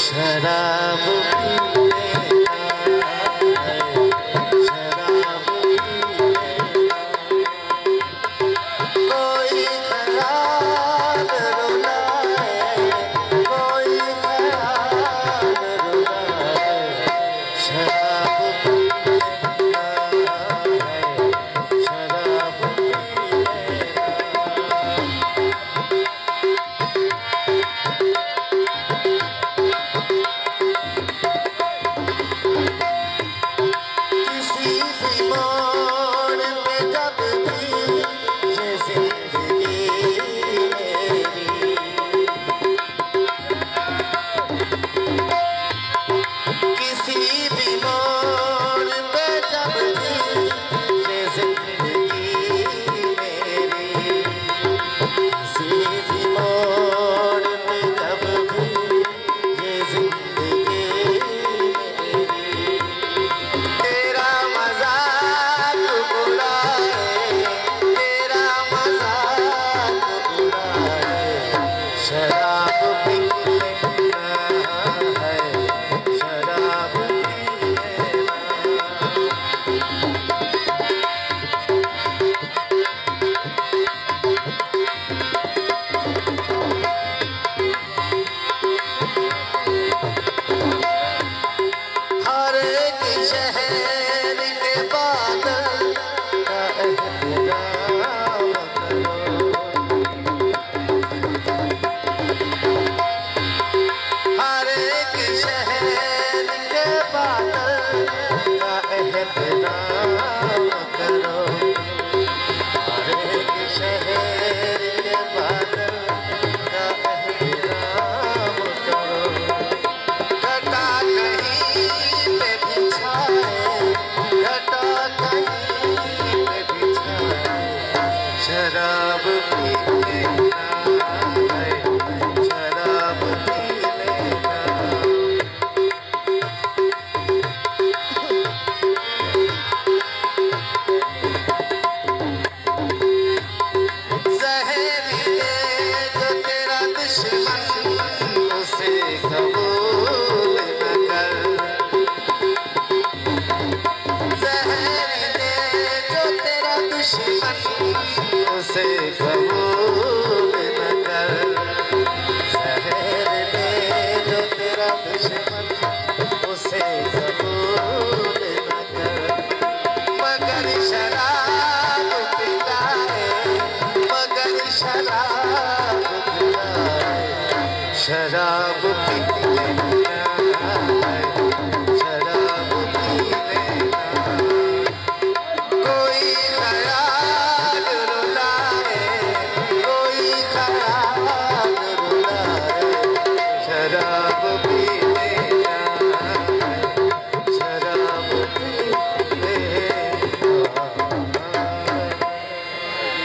शराब पीने है, शराब पीने कोई ख्याल रुलाए, कोई ख्याल रुलाए, शराब पीने है, शराब पीने शराब पी लेना है, शराब पी लेना। ज़हरीले जो तेरा दुश्मन उसे कबूल न कर, ज़हरीले जो तेरा दुश्मन उसे कबूल न कर, ज़हर दे जो तेरा दुश्मन